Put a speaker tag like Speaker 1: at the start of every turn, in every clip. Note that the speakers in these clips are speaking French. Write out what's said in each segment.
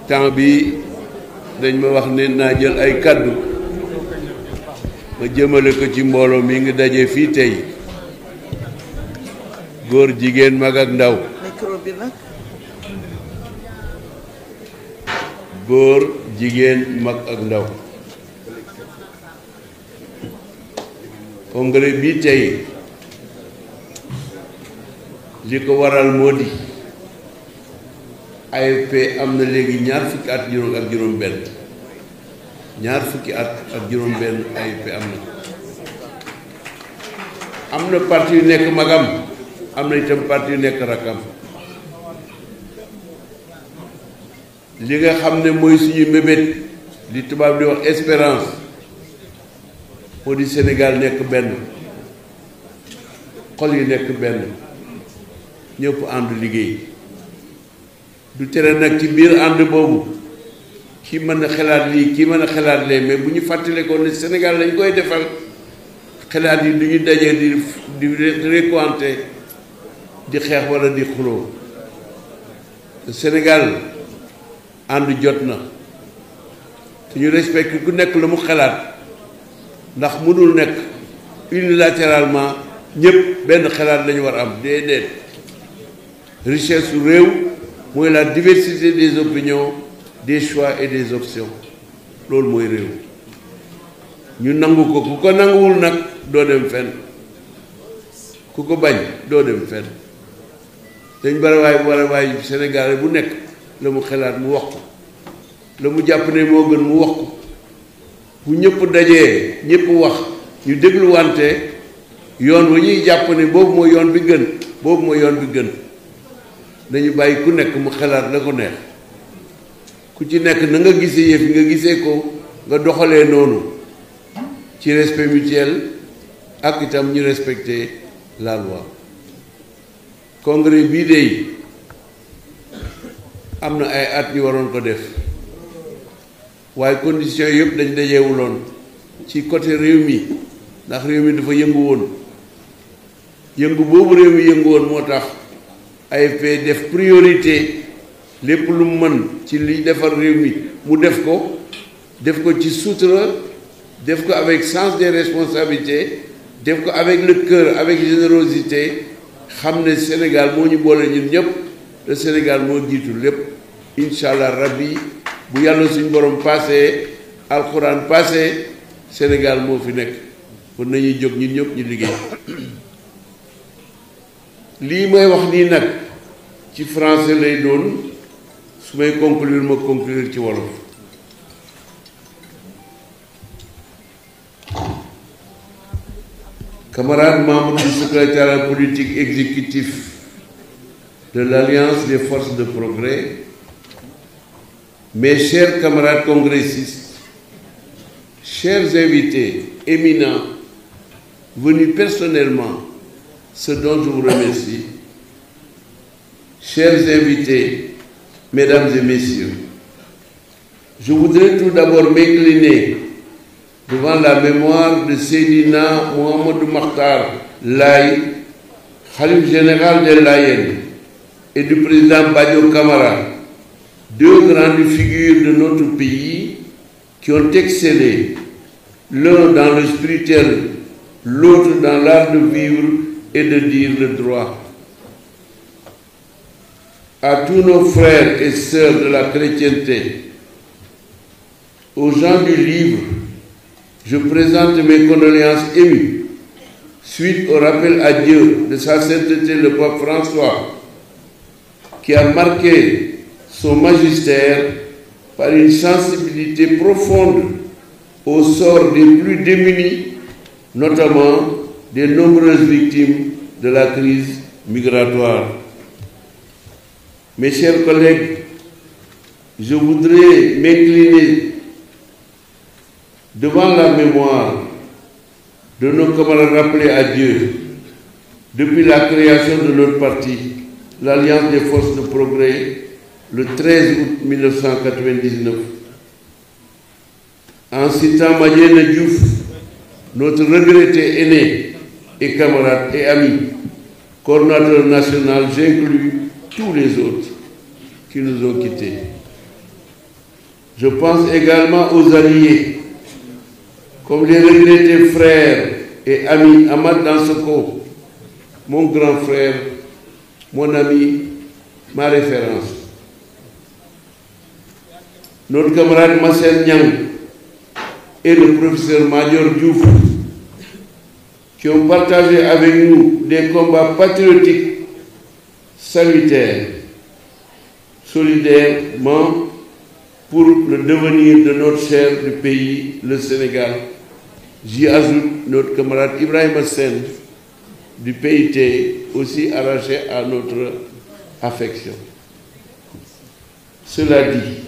Speaker 1: temps bi dañ ma wax ne naa jël ay kàddu ma jëmale ko ci mbooloo mi ngi daje fii tey góor jigéen mag ak ndaw
Speaker 2: micro bi nag
Speaker 1: góor jigéen mag ak ndaw congrès bi tey li ko waral moo di AFP am na léegi ñaar fukki at ak juróom benn ñaar fukki at ak juróom benn AFP am na parti yu nekk magam am na itam parti yu nekk rakam li nga xam ne mooy suñu mébét li tubaab di wax espérance moo di Sénégal nekk benn xol yi nekk benn ñëpp ànd liggéey du tere nag ci biir ànd boobu ki mën a xalaat lii ki mën a xalaat lee mais bu ñu fàttale ko ne Sénégal lañ koy defal xalaat yi du ñu dajee di récompter di xeex walla di xuloo Sénégal ànd jot na te ñu respecté ku nekk lu mu xalaat ndax mënul nekk unilatéralement ñëpp benn xalaat lañu war am déedéet richesse su réew mooy la diversité des opinions des choix et des options loolu mooy réew ñu nangu ko ku ko nanguwul nag doo dem fenn ku ko bañ doo dem fenn dañ bari waay Sénégal bu nekk la mu xalaat mu wax ko la mu jàpp ne moo gën mu wax ko bu ñëpp dajee ñëpp wax ñu dégluwante yoon wa ñuy jàpp ne boobu mooy yoon bi gën boobu mooy yoon bi gën nañu bàyyi ku nekk mu xalaat la ko neex ku ci nekk na nga gisee yëf nga gisee ko nga doxalee noonu ci respect mutuel ak itam ñu respecter la loi congrès bii de am na ay at ñu waroon ko def waaye condition yëpp dañ dajewuloon ci côté réew mi ndax réew mi dafa yëngu woon yëngu boobu réew mi yëngu woon moo tax AFP def priorité lépp lu mën ci li defar réew mi mu def ko ci sutura def ko avec sens des responsabilités def ko avec le cœur avec générosité xam ne Sénégal moo ñu boole ñun ñëpp te Sénégal moo jiitu lépp incha allah rabbi bu yàlla suñ borom passé alxuraan passé Sénégal moo fi nekk kon nañuy jóg ñun ñëpp ñu liggéey lii may wax nii nag ci français lay doon su may conclure ma conclure ci wolof camarades membres du secrétariat politique exécutif de l'Alliance des forces de progrès, mes chers camarades congressistes, chers invités éminents, venus personnellement, ce dont je vous remercie, chers invités, mesdames et messieurs, je voudrais tout d'abord m'incliner devant la mémoire de Seydina Mouhamadou Makhtar Laye, khalife général des Layènes, et du président Badio Camara, deux grandes figures de notre pays qui ont excellé, l'un dans le spirituel, l'autre dans l'art de vivre et de dire le droit. À tous nos frères et sœurs de la chrétienté, aux gens du livre, je présente mes condoléances émues suite au rappel à Dieu de sa sainteté le pape François, qui a marqué son magistère par une sensibilité profonde au sort des plus démunis, notamment des nombreuses victimes de la crise migratoire. Mes chers collègues, je voudrais m'incliner devant la mémoire de nos camarades rappelés à Dieu depuis la création de notre parti, l'Alliance des forces de progrès, le 13 août 1999. En citant Madiène Diouf, notre regretté aîné et camarade et ami, coordonnateur national, j'inclus tous les autres qui nous ont quittés. Je pense également aux alliés, comme les regrettés frères et amis Ahmad Dansoko, mon grand frère, mon ami, ma référence. Notre camarade Marcel Niang et le professeur Major Diouf, qui ont partagé avec nous des combats patriotiques salutaires, solidairement pour le devenir de notre cher du pays, le Sénégal. J'y ajoute notre camarade Ibrahim Hassen du PIT, aussi arraché à notre affection. Cela dit,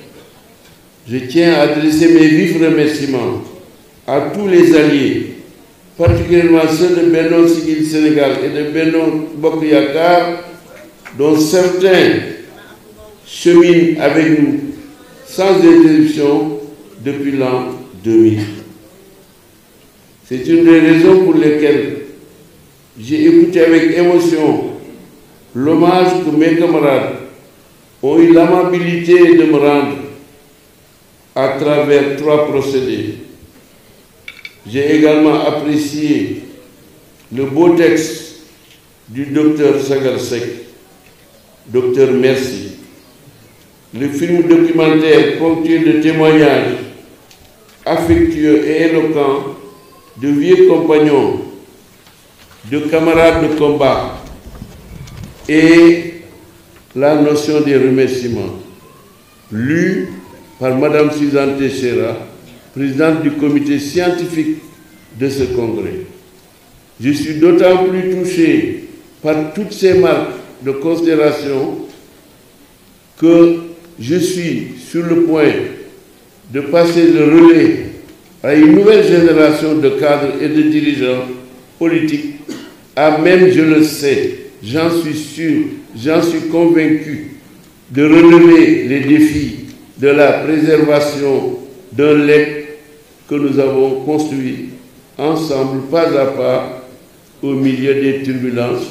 Speaker 1: je tiens à adresser mes vifs remerciements à tous les alliés, particulièrement ceux de Benno Siggil Sénégal et de Benno Bokk Yakaar, dont certains cheminent avec nous sans interruption depuis l'an 2000. C'est une des raisons pour lesquelles j'ai écouté avec émotion l'hommage que mes camarades ont eu l'amabilité de me rendre à travers 3 procédés. J'ai également apprécié le beau texte du docteur Sagar Seck. Docteur, merci. Le film documentaire ponctué de témoignages affectueux et éloquents de vieux compagnons, de camarades de combat et la notion des remerciements, lu par Madame Suzanne Teixeira, présidente du comité scientifique de ce congrès. Je suis d'autant plus touché par toutes ces marques de considération que je suis sur le point de passer le relais à une nouvelle génération de cadres et de dirigeants politiques, à même, je le sais, j'en suis sûr, j'en suis convaincu, de relever les défis de la préservation d'un legs que nous avons construit ensemble, pas à pas, au milieu des turbulences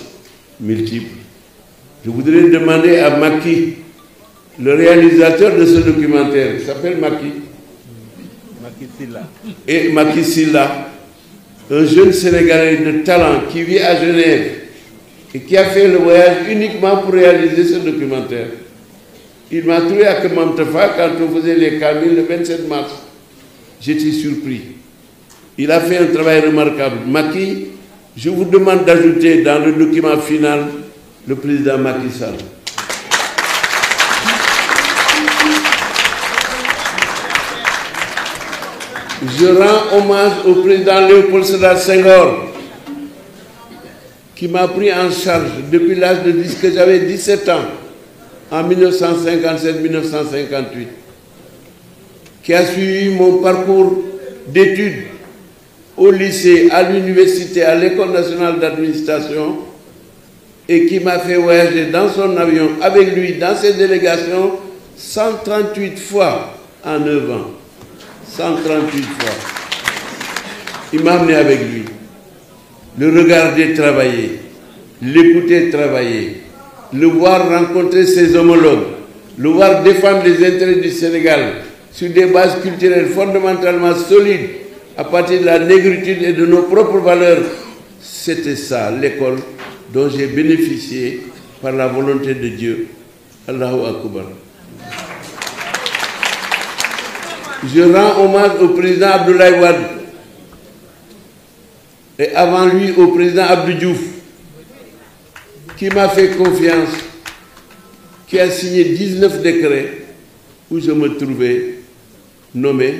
Speaker 1: multiples. Je voudrais demander à Macky, le réalisateur de ce documentaire, qui s'appelle Macky Silla, et Macky Silla, un jeune Sénégalais de talent qui vit à Genève et qui a fait le voyage uniquement pour réaliser ce documentaire. Il m'a trouvé à Kemamtefa quand on faisait les Kamil le 27 mars. J'étais surpris. Il a fait un travail remarquable. Macky, je vous demande d'ajouter dans le document final le président Macky Sall. Je rends hommage au président Léopold Sédar Senghor, qui m'a pris en charge depuis l'âge de 10 que j'avais 17 ans, en 1957-1958, qui a suivi mon parcours d'études au lycée, à l'université, à l'École nationale d'administration, et qui m'a fait voyager dans son avion avec lui, dans ses délégations, 138 fois en 9 ans. 138 fois. Il m'a amené avec lui. Le regarder travailler, l'écouter travailler, le voir rencontrer ses homologues, le voir défendre les intérêts du Sénégal sur des bases culturelles fondamentalement solides à partir de la négritude et de nos propres valeurs. C'était ça, l'école dont j'ai bénéficié par la volonté de Dieu. Allahu Akbar. Je rends hommage au président Abdoulaye Wade et avant lui au président Abdou Diouf, qui m'a fait confiance, qui a signé 19 décrets où je me trouvais nommé,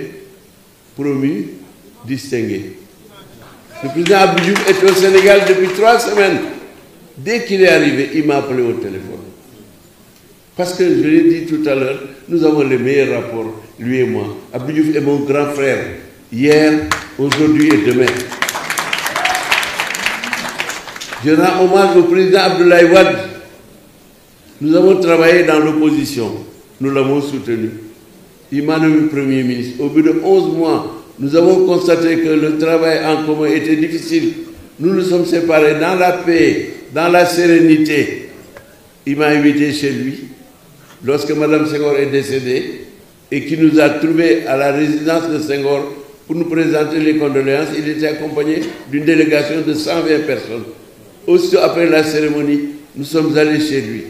Speaker 1: promu, distingué. Le président Abdou Diouf est au Sénégal depuis 3 semaines. Dès qu'il est arrivé, il m'a appelé au téléphone. Parce que, je l'ai dit tout à l'heure, nous avons les meilleurs rapports, lui et moi. Abdou Diouf est mon grand frère, hier, aujourd'hui et demain. Je rends hommage au président Abdoulaye Wade. Nous avons travaillé dans l'opposition, nous l'avons soutenu. Il m'a nommé Premier ministre. Au bout de 11 mois, nous avons constaté que le travail en commun était difficile. Nous nous sommes séparés dans la paix, dans la sérénité. Il m'a invité chez lui. Lorsque Mme Senghor est décédée, et qui nous a trouvés à la résidence de Senghor pour nous présenter les condoléances. Il était accompagné d'une délégation de 120 personnes. Aussitôt après la cérémonie, nous sommes allés chez lui.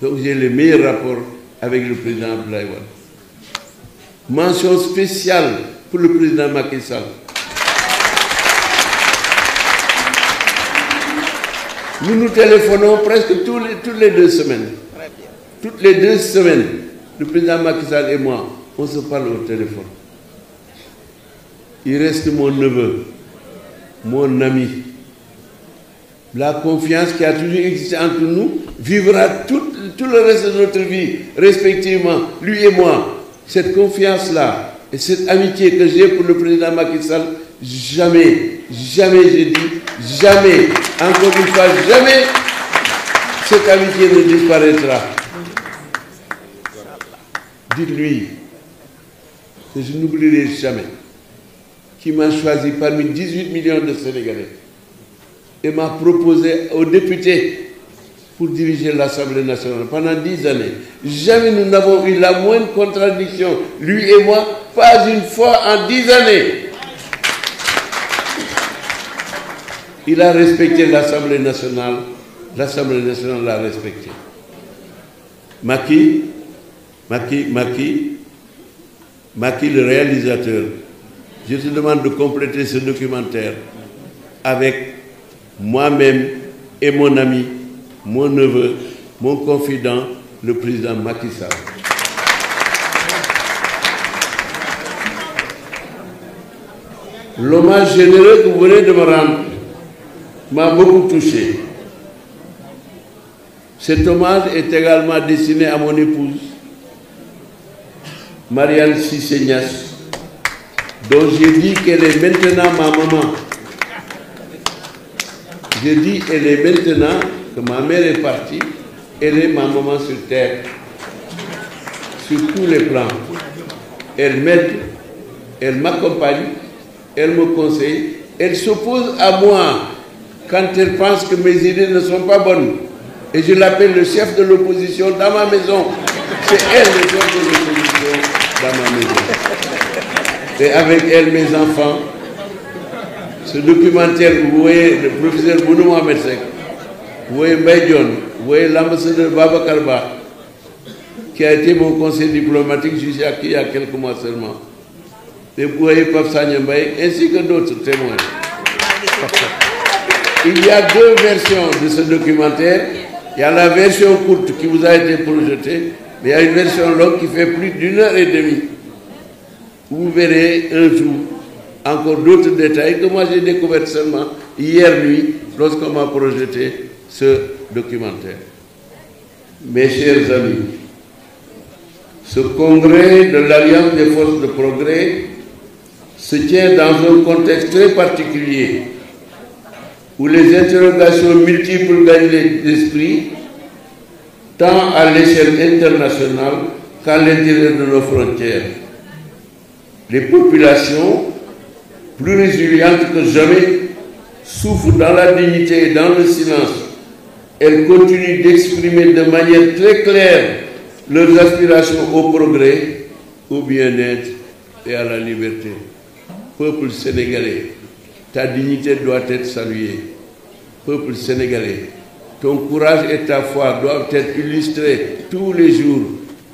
Speaker 1: Donc j'ai les meilleurs rapports avec le président Abdoulaye Wade. Mention spéciale pour le président Macky Sall. Nous nous téléphonons presque toutes les 2 semaines. Toutes les 2 semaines, le président Macky Sall et moi, on se parle au téléphone. Il reste mon neveu, mon ami. La confiance qui a toujours existé entre nous vivra tout le reste de notre vie, respectivement, lui et moi. Cette confiance-là et cette amitié que j'ai pour le président Macky Sall, jamais, j'ai dit, jamais, encore une fois, jamais, cette amitié ne disparaîtra. Dites-lui que je n'oublierai jamais qu'il m'a choisi parmi 18 millions de Sénégalais et m'a proposé aux députés pour diriger l'Assemblée nationale pendant 10 années. Jamais nous n'avons eu la moindre contradiction, lui et moi, pas une fois en 10 années. Il a respecté l'Assemblée nationale l'a respecté. Macky, le réalisateur, je te demande de compléter ce documentaire avec moi-même et mon ami, mon neveu, mon confident, le président Macky Sall. L'hommage généreux que vous venez de me rendre m'a beaucoup touché. Cet hommage est également destiné à mon épouse, Marianne Cissé Niasse, dont j'ai dit qu'elle est maintenant ma maman. J'ai dit elle est maintenant que ma mère est partie, elle est ma maman sur terre, sur tous les plans. Elle m'aide, elle m'accompagne, elle me conseille, elle s'oppose à moi quand elle pense que mes idées ne sont pas bonnes. Et je l'appelle le chef de l'opposition dans ma maison. C'est elle le chef de l'opposition dans ma maison. Et avec elle, mes enfants, ce documentaire, vous voyez le professeur Bounou Mohamed Sek, vous voyez Mbaye, vous voyez l'ambassadeur Baba Karba, qui a été mon conseiller diplomatique jusqu'à il y a quelques mois seulement. Et vous voyez Pape Sagna Mbaye, ainsi que d'autres témoins. Il y a 2 versions de ce documentaire. Il y a la version courte qui vous a été projetée, mais il y a une version longue qui fait plus d'1 heure et demie. Vous verrez un jour encore d'autres détails que moi j'ai découvert seulement hier nuit lorsqu'on m'a projeté ce documentaire. Mes chers amis, ce congrès de l'Alliance des forces de progrès se tient dans un contexte très particulier où les interrogations multiples gagnent l'esprit, tant à l'échelle internationale qu'à l'intérieur de nos frontières. Les populations, plus résilientes que jamais, souffrent dans la dignité et dans le silence. Elles continuent d'exprimer de manière très claire leurs aspirations au progrès, au bien-être et à la liberté. Peuple sénégalais, ta dignité doit être saluée. Peuple sénégalais, ton courage et ta foi doivent être illustrés tous les jours.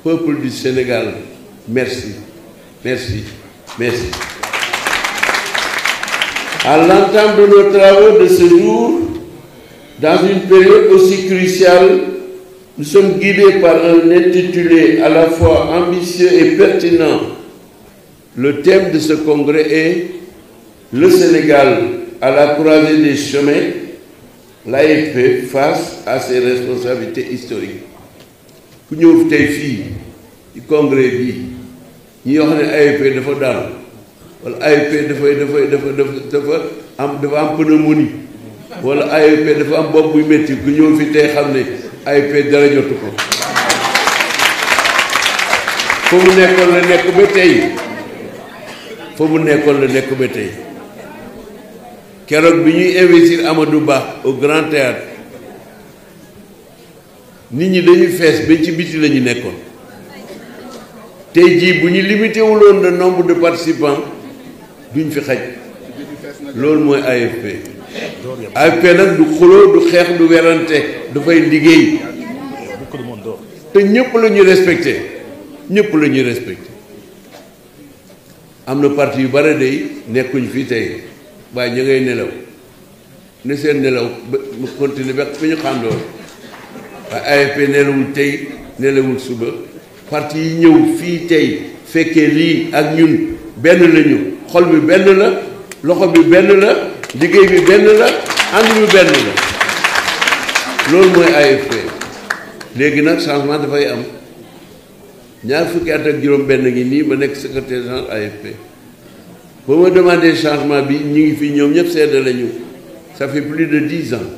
Speaker 1: Peuple du Sénégal, merci, merci, merci. À l'entame de nos travaux de ce jour, dans une période aussi cruciale, nous sommes guidés par un intitulé à la fois ambitieux et pertinent. Le thème de ce congrès est « Le Sénégal à la croisée des chemins, l'AFP face à ses responsabilités historiques ». Ku ñëw tey fii ci congrès bi ñi wax ne AFP dafa daal wala AFP dafa am pneumonie wala AFP dafa am bopp buy métti ku ñëw fi tey xam ne AFP dara jotu ko fa mu nekkoon la nekk ba tey fa mu nekkoon la nekk ba tey keroog bi ñuy investir Amadou Ba au Grand Théâtre nit ñi dañuy fees ba ci biti la ñu nekkoon tey jii bu ñu limité wuloon le nombre de participants duñ fi xaj loolu mooy AFP. AFP nag du xuloo du xeex du werante dafay liggéey te ñëpp la ñuy respecté ñëpp la ñuy respecté. am na parti yu bare day nekkuñ fii tey waaye ñu ngay nelaw ne seen nelaw ba mu continuer ba fi ñu xàndoon waaye AFP nelawul tey nelawul suba parti yi ñëw fii tey fekkee lii ak ñun benn lañu xol bi benn la loxo bi benn la liggéey bi benn la ànd bi benn la loolu mooy AFP. léegi nag changement dafay am ñaar fukki at ak juróom benn ngi nii ma nekk secrétaire général AFP ba ma demandé changement bi ñu ngi fii ñoom ñëpp seede lañu ça fait plus de 10 ans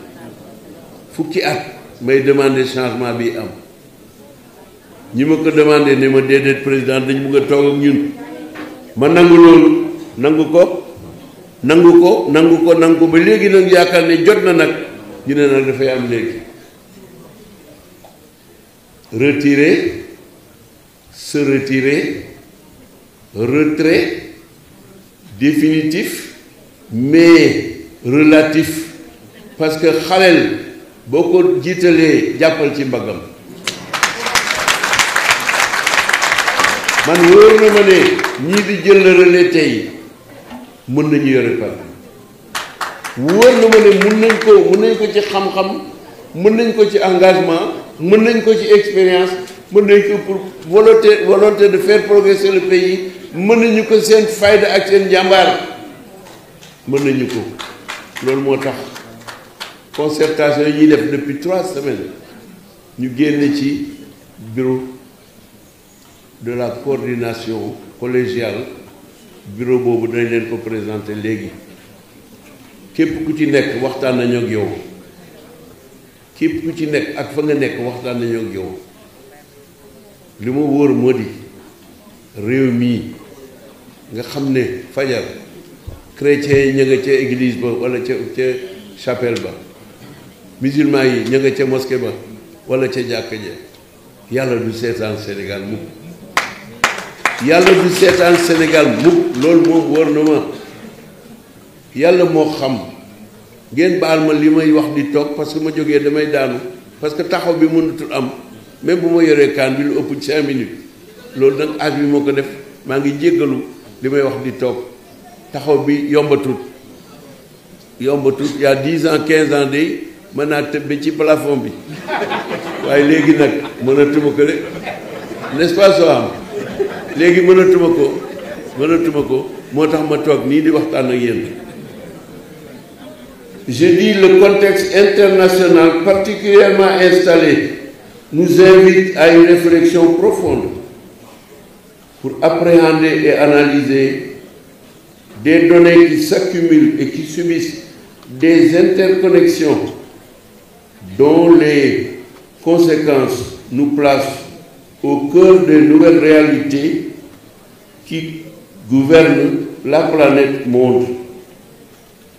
Speaker 1: fukki at may demandé changement bi am ñi ma ko demandé ne ma déedéet président dañ bëgg a toog ak ñun ma nangu loolu nangu ko ba léegi nag yaakaar ne jot na nag ñu ne nag dafay am léegi retirer se retirer retrait définitif mais relatif parce que xaleel boo ko jiitalee jàppal ci mbaggam man wóor na ma ne ñii di jël le relais tey mën nañu yore parti wóor na ma ne mën nañ ko ci xam-xam mën nañ ko ci engagement mën nañ ko ci expérience mën nañ ko pour volonté de faire progresser le pays mën nañu ko seen fayda ak seen njàmbaar mën nañu ko loolu moo tax concertation yi ñuy def depuis 3 semaines ñu génne ci bureau de la coordination collégiale bureau boobu dañ leen ko présenter léegi képp ku ci nekk waxtaan nañu ak yow képp ku ci nekk ak fa nga nekk waxtaan nañu ak yow li ma wóor moo di réew mii nga xam ne fajar chrétiens yi ña nga ca église ba wala ca chapelle ba musulmans yi ña nga ca mosquée ba wala ca jàkka ja yàlla du seetaan Sénégal mukk yàlla du seetaan Sénégal mukk loolu moom wóor na ma yàlla moo xam ngeen baal ma li may wax di toog parce que ma jógee damay daanu parce que taxaw bi mënatul am même bu ma yoree kaan bi lu ëpp 5 minutes loolu nag âge bi moo ko def maa ngi jéggalu li may wax di toog taxaw bi yombatut il y a 10 ans 15 ans de mën naa tëbbe ci plafond bi waaye léegi nag mënatuma ko de n'est-ce pas soo am léegi mënatuma ko moo tax ma toog nii di waxtaan ak yéen. Je dis le contexte international particulièrement installé nous invite à une réflexion profonde pour appréhender et analyser des données qui s'accumulent et qui subissent des interconnexions dont les conséquences nous placent au cœur des nouvelles réalités qui gouvernent la planète monde.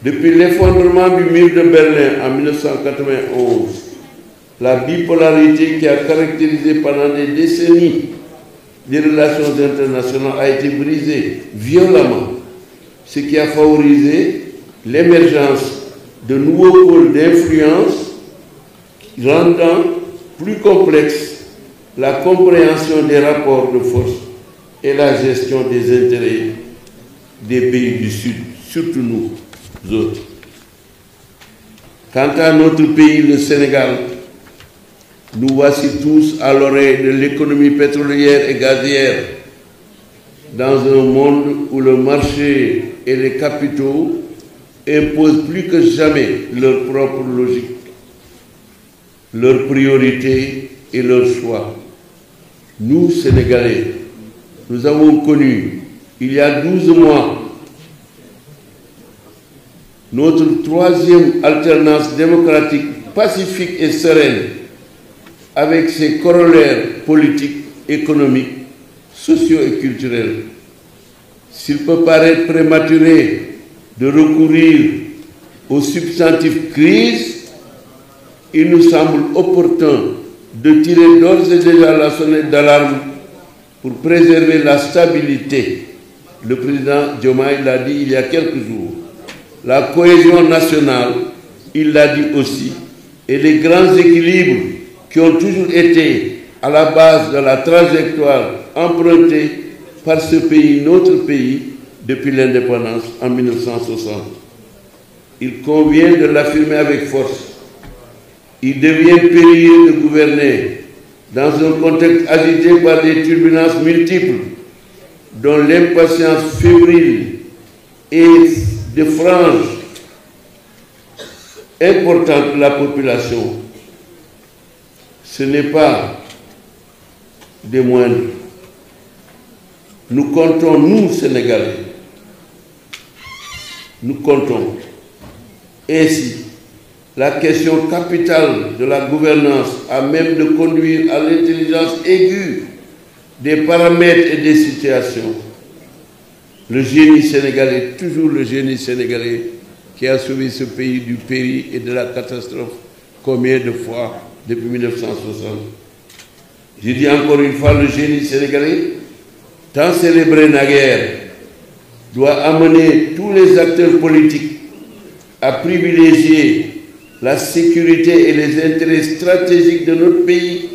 Speaker 1: Depuis l'effondrement du mur de Berlin en 1991, la bipolarité qui a caractérisé pendant des décennies les relations internationales a été brisée violemment, ce qui a favorisé l'émergence de nouveaux pôles d'influence rendant plus complexe la compréhension des rapports de force et la gestion des intérêts des pays du Sud, surtout nous autres. Quant à notre pays, le Sénégal, nous voici tous à l'oreille de l'économie pétrolière et gazière dans un monde où le marché et les capitaux imposent plus que jamais leur propre logique, leurs priorités et leurs choix. Nous, Sénégalais, nous avons connu, il y a 12 mois, notre 3e alternance démocratique, pacifique et sereine, avec ses corollaires politiques, économiques, sociaux et culturels. S'il peut paraître prématuré de recourir au substantif crise, il nous semble opportun de tirer d'ores et déjà la sonnette d'alarme pour préserver la stabilité. Le président Diomaye l'a dit il y a quelques jours. La cohésion nationale, il l'a dit aussi, et les grands équilibres qui ont toujours été à la base de la trajectoire empruntée par ce pays, notre pays, depuis l'indépendance en 1960. Il convient de l'affirmer avec force. Il devient périlleux de gouverner dans un contexte agité par des turbulences multiples, dont l'impatience fébrile et de franges importantes de la population. Ce n'est pas des moindres. Nous comptons, nous, Sénégalais, nous comptons. Ainsi, la question capitale de la gouvernance à même de conduire à l'intelligence aiguë des paramètres et des situations. Le génie sénégalais, toujours le génie sénégalais qui a sauvé ce pays du péril et de la catastrophe combien de fois depuis 1960. Je dis encore une fois, le génie sénégalais, tant célébré naguère, doit amener tous les acteurs politiques à privilégier la sécurité et les intérêts stratégiques de notre pays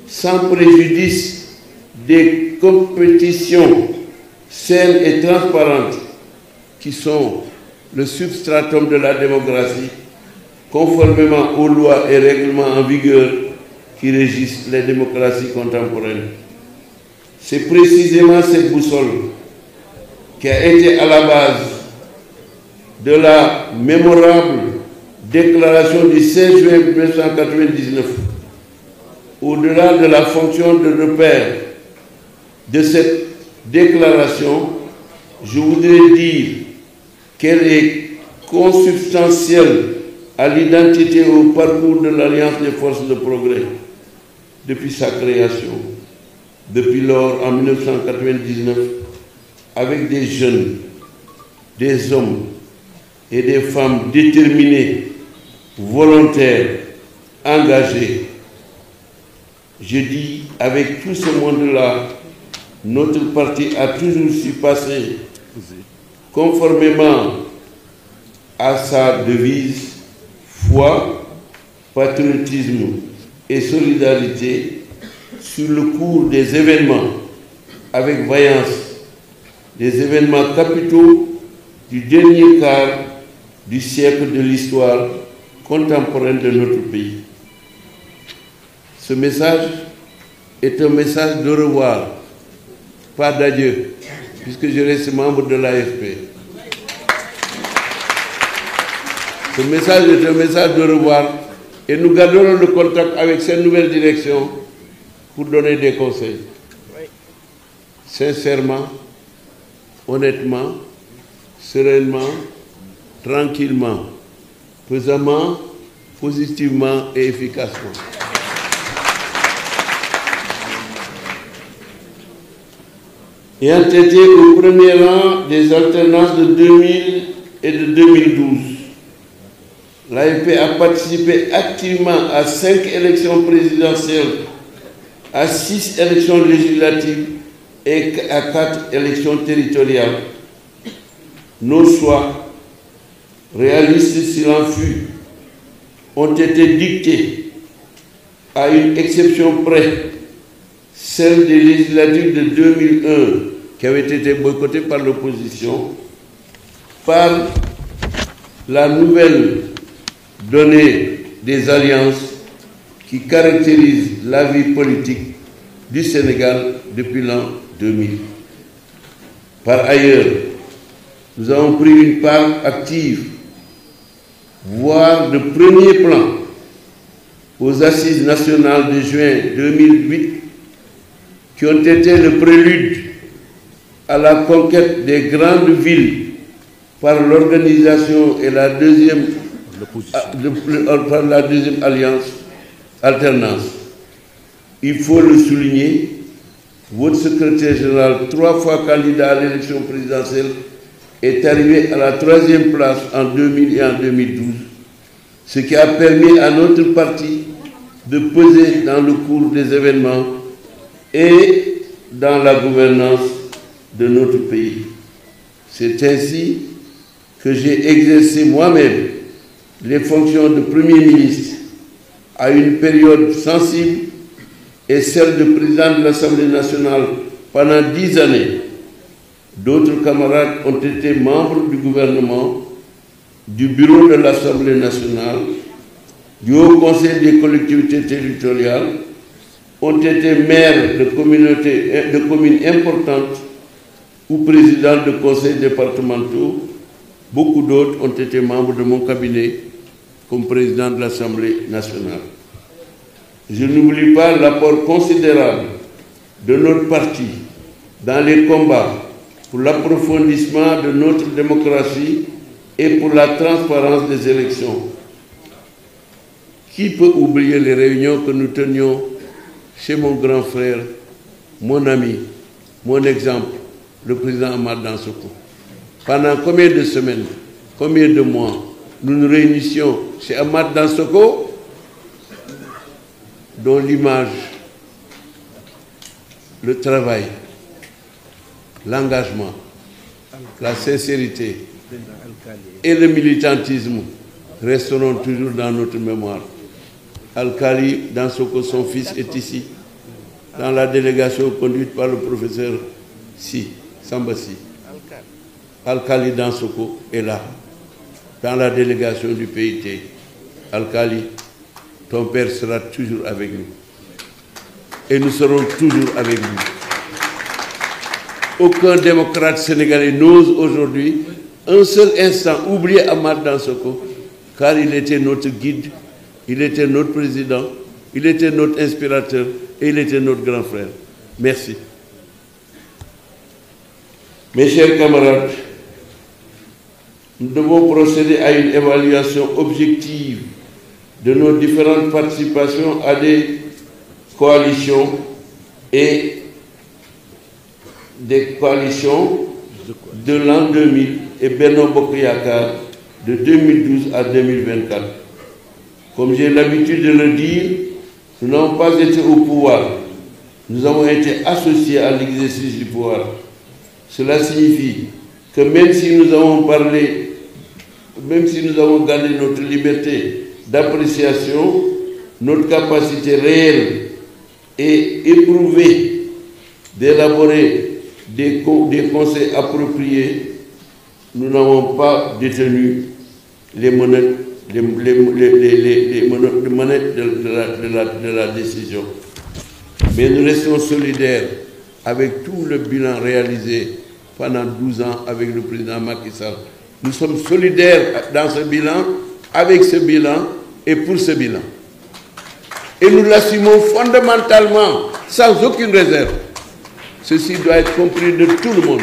Speaker 1: sans préjudice des compétitions saines et transparentes qui sont le substratum de la démocratie, conformément aux lois et règlements en vigueur qui régissent les démocraties contemporaines. C'est précisément cette boussole qui a été à la base de la mémorable déclaration du 16 juin 1999. Au-delà de la fonction de repère de cette déclaration, je voudrais dire qu'elle est consubstantielle à l'identité et au parcours de l'Alliance des forces de progrès depuis sa création, depuis lors en 1999, avec des jeunes, des hommes et des femmes déterminés, volontaires, engagés. Je dis, avec tout ce monde-là, notre parti a toujours su passer, conformément à sa devise, foi, patriotisme et solidarité, sur le cours des événements, avec vaillance, des événements capitaux du dernier quart du siècle de l'histoire contemporaine de notre pays. Ce message est un message de revoir, pas d'adieu, puisque je reste membre de l'AFP. Ce message est un message de revoir et nous garderons le contact avec cette nouvelle direction pour donner des conseils. Sincèrement, honnêtement, sereinement, tranquillement, pesamment, positivement et efficacement. Ayant été au premier rang des alternances de 2000 et de 2012, l'AFP a participé activement à 5 élections présidentielles, à 6 élections législatives et à 4 élections territoriales. Nos choix, réalistes s'il en fut, ont été dictés à une exception près, celle des législatives de 2001, qui avait été boycottée par l'opposition, par la nouvelle donnée des alliances qui caractérisent la vie politique du Sénégal depuis l'an 2000. Par ailleurs, nous avons pris une part active, voire de premier plan, aux Assises nationales de juin 2008, qui ont été le prélude à la conquête des grandes villes par l'organisation et la deuxième alternance. Il faut le souligner, votre secrétaire général, 3 fois candidat à l'élection présidentielle, est arrivé à la 3e place en 2000 et en 2012, ce qui a permis à notre parti de peser dans le cours des événements et dans la gouvernance de notre pays. C'est ainsi que j'ai exercé moi-même les fonctions de Premier ministre à une période sensible et celle de président de l'Assemblée nationale pendant 10 années. D'autres camarades ont été membres du gouvernement, du bureau de l'Assemblée nationale, du Haut Conseil des collectivités territoriales, ont été maires de communes importantes ou présidents de conseils départementaux. Beaucoup d'autres ont été membres de mon cabinet comme président de l'Assemblée nationale. Je n'oublie pas l'apport considérable de notre parti dans les combats pour l'approfondissement de notre démocratie et pour la transparence des élections. Qui peut oublier les réunions que nous tenions chez mon grand frère, mon ami, mon exemple, le président Amath Dansokho? Pendant combien de semaines, combien de mois, nous nous réunissions chez Amath Dansokho, dont l'image, le travail, l'engagement, la sincérité et le militantisme resteront toujours dans notre mémoire. Alkali Dansokho, son fils, est ici, dans la délégation conduite par le professeur Sambassi. Alkali Dansokho est là, dans la délégation du PIT. Alkali, ton père sera toujours avec nous. Et nous serons toujours avec lui. Aucun démocrate sénégalais n'ose aujourd'hui un seul instant oublier Amath Dansokho, car il était notre guide, il était notre président, il était notre inspirateur et il était notre grand frère. Merci. Mes chers camarades, nous devons procéder à une évaluation objective de nos différentes participations à des coalitions et des coalitions de l'an 2000 et Benno Bokk Yakaar de 2012 à 2024. Comme j'ai l'habitude de le dire, nous n'avons pas été au pouvoir, nous avons été associés à l'exercice du pouvoir. Cela signifie que même si nous avons parlé, même si nous avons gardé notre liberté d'appréciation, notre capacité réelle et éprouvée d'élaborer des conseils appropriés, nous n'avons pas détenu les manettes de la décision. Mais nous restons solidaires avec tout le bilan réalisé pendant 12 ans avec le président Macky Sall. Nous sommes solidaires dans ce bilan, avec ce bilan et pour ce bilan. Et nous l'assumons fondamentalement, sans aucune réserve. Ceci doit être compris de tout le monde.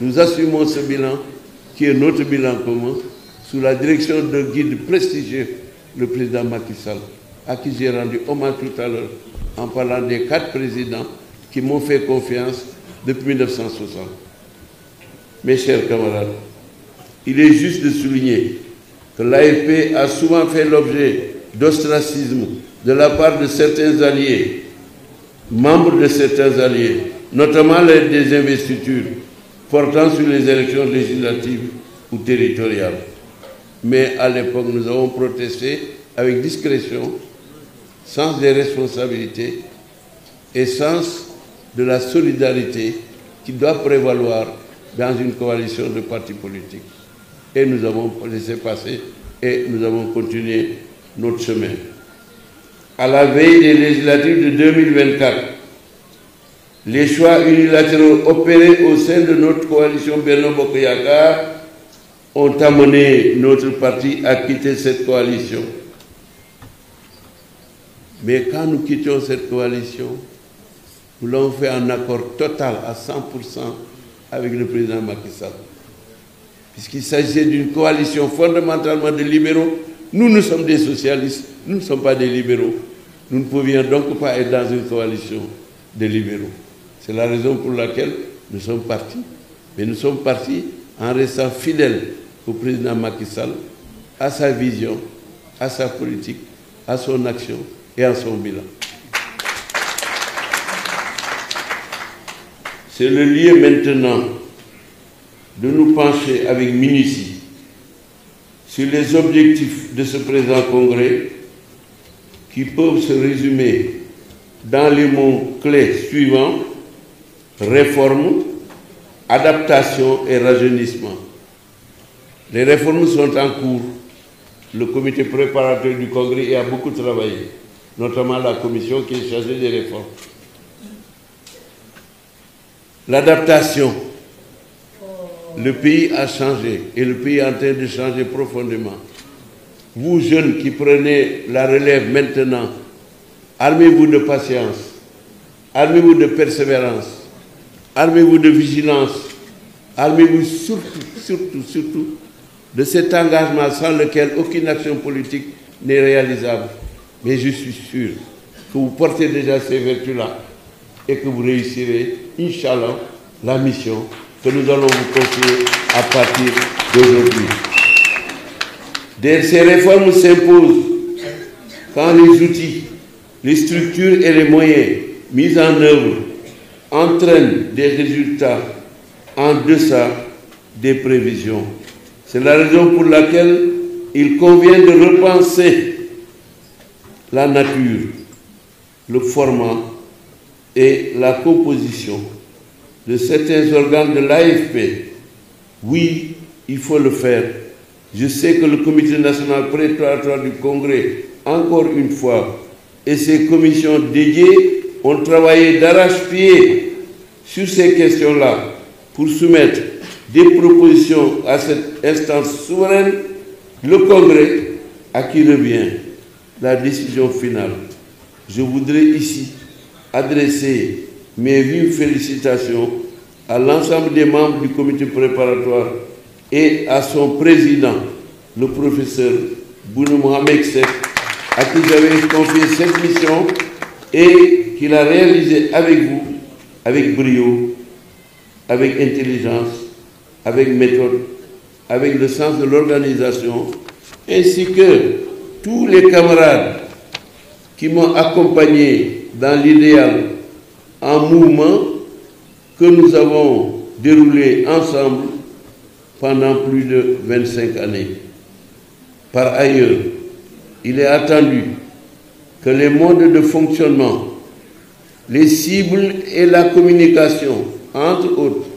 Speaker 1: Nous assumons ce bilan, qui est notre bilan commun, sous la direction d'un guide prestigieux, le président Macky Sall, à qui j'ai rendu hommage tout à l'heure en parlant des 4 présidents qui m'ont fait confiance depuis 1960. Mes chers camarades, il est juste de souligner que l'AFP a souvent fait l'objet d'ostracisme de la part de certains alliés, membres de certains alliés, notamment les des investitures portant sur les élections législatives ou territoriales. Mais à l'époque, nous avons protesté avec discrétion, sens des responsabilités et sens de la solidarité qui doit prévaloir dans une coalition de partis politiques. Et nous avons laissé passer et nous avons continué notre chemin. À la veille des législatives de 2024, les choix unilatéraux opérés au sein de notre coalition Benno Bokk Yakaar ont amené notre parti à quitter cette coalition. Mais quand nous quittions cette coalition, nous l'avons fait en accord total à 100% avec le président Macky Sall. Puisqu'il s'agissait d'une coalition fondamentalement de libéraux, nous sommes des socialistes, nous ne sommes pas des libéraux. Nous ne pouvions donc pas être dans une coalition de libéraux. C'est la raison pour laquelle nous sommes partis. Mais nous sommes partis en restant fidèles au président Macky Sall, à sa vision, à sa politique, à son action et à son bilan. c'est le lieu maintenant de nous pencher avec minutie sur les objectifs de ce présent congrès qui peuvent se résumer dans les mots clés suivants: réforme, adaptation et rajeunissement. Les réformes sont en cours. Le comité préparateur du congrès a beaucoup travaillé, notamment la commission qui est chargée des réformes. L'adaptation. Le pays a changé et le pays est en train de changer profondément. Vous, jeunes qui prenez la relève maintenant, armez-vous de patience, armez-vous de persévérance, armez-vous de vigilance, armez-vous surtout de cet engagement sans lequel aucune action politique n'est réalisable. Mais je suis sûr que vous portez déjà ces vertus-là et que vous réussirez, Inch'Allah, la mission que nous allons vous confier à partir d'aujourd'hui. Ces réformes s'imposent quand les outils, les structures et les moyens mis en œuvre entraînent des résultats en deçà des prévisions. C'est la raison pour laquelle il convient de repenser la nature, le format et la composition de certains organes de l'AFP. Oui, il faut le faire. Je sais que le comité national préparatoire du congrès, encore une fois, et ses commissions dédiées ont travaillé d'arrache-pied sur ces questions-là pour soumettre des propositions à cette instance souveraine, le congrès, à qui revient la décision finale. Je voudrais ici adresser mes vives félicitations à l'ensemble des membres du comité préparatoire et à son président, le professeur Bounou Mohamed Seck, à qui j'avais confié cette mission et qu'il a réalisée avec vous, avec brio, avec intelligence, avec méthode, avec le sens de l'organisation, ainsi que tous les camarades qui m'ont accompagné dans l'idéal en mouvement que nous avons déroulé ensemble pendant plus de 25 années. Par ailleurs, il est attendu que les modes de fonctionnement, les cibles et la communication, entre autres,